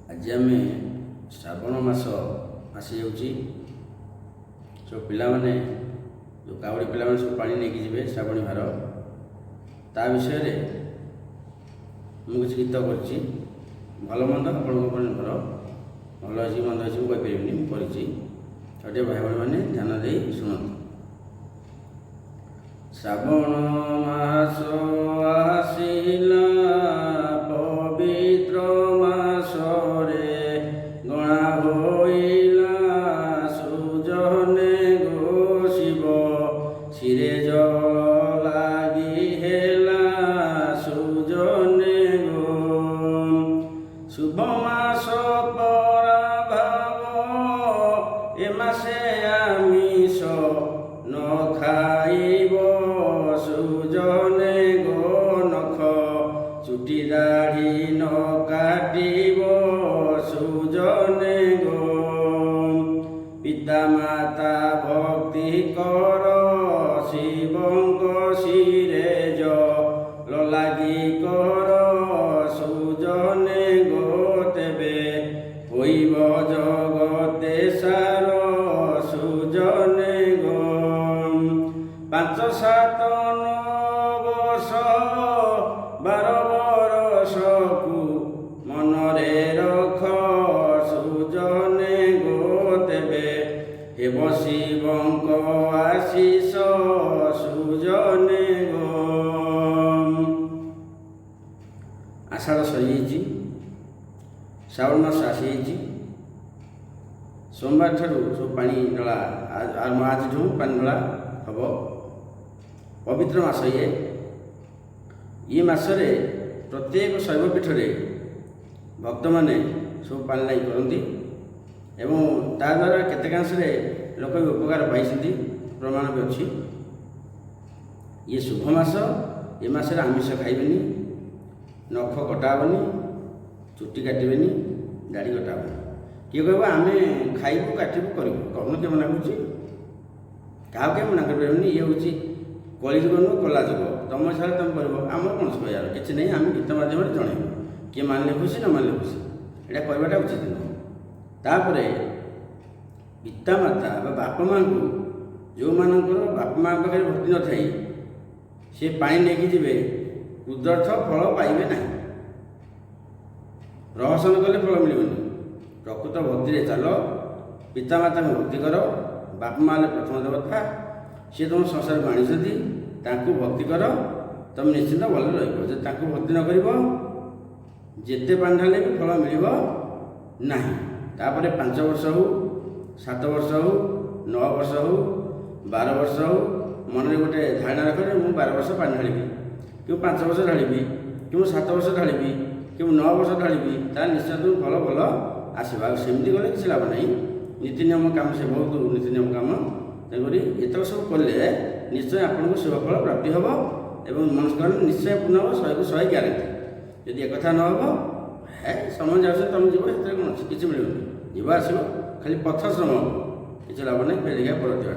आज आम श्रावण मास आसी जाऊँगी सब पिलाने जो कावड़ी पिलाने सब पानी नहीं जी श्रावणी भार ता विषय मुझे गीत कर भल मंद आपंकर भल अच्छी मंद अच्छी मुझे कहीपरि कर भाई भाई मैंने ध्यान दे शुणु। श्रावण मास आसिला पवित्र मासरे गणा होइला सुजने गो शिव शिरे जल लागी हेला सुजने गो शुभ मास पराभाव ए मासे आमिष न खाइब सुजने गो नख चुटी दाढ़ी न काटिब सुजने गो पिता माता भक्ति कर शिवंक शिरे जल लागी कर सुजने गो तेबे होइब जगते सार सुजने गो 5 7 9 वर्ष 12 वर्ष को मनरे रख सुजने गो तेबे हेब शिवंक आशीष सुजने गो। आषाढ़ सरी श्रावण मास आसी सोमवार ठारू सब पानी ढला आज पानी ढला हम पवित्र मास ये मासरे प्रत्येक शैवपीठ भक्त मैंने सब पानी लाई करती एवं ता द्वारा केतेकांश लोक भी उपकार पाई प्रमाण भी अच्छी। ये शुभ मास ये मासरे आमिष खाइबेनी नख कटाबनी चुटी काटबेनी दाढ़ी कटाबनी किए कह आम खाइबू काटबू करूँ कहूँ किए मना क्या मना कर ये हूँ कलिजुग नुह कला जुग तुम हिसाब तुम कर आम कौन से कह कि नहीं आम गीत मध्यम जनइबू किए मानले खुशी न मानले खुशी यहाँ कहवाटा उचित नुह। तापर पिता माता बापा माँ को जो मानकर बापा माँ पाखे भक्ति न थाई सी पानी लेकिन जीवे उदर्थ फल पाइबे ना रहसन कले फल मिलबनी प्रकृत भक्ति चल पिता माता को भक्ति कर बापा माँ प्रथम देवता सी तुम संसार को आनी भक्ति कर तुम निश्चिंत भल रही भक्ति न कर जिते पानी ढाले भी फल मिल ना। तापर 5 वर्ष हो 7 वर्ष हो 9 वर्ष हो 12 वर्ष हो मन में गोटे धारणा रख मुझे 12 वर्ष पानी ढाली कि 5 वर्ष ढाली कि 7 वर्ष ढाली कि 9 वर्ष ढाली तार निश्चय तुम फल भल आसवा सेमती गले किसी लाभ ना नीति नियम काम से बहुत नीति नियम काम तेणुक ये सब कले निश्चय आपको शुभफल प्राप्ति हम एवं मनस्कार निश्चय पूर्ण हम 100 को 100 ग्यारंटी यदि एक न हो है समय जाऊँ तुम जीव कौन किसी मिलूनी जीव आस खाली पथ श्रम किसी लाभ नहीं फेरिका पड़ती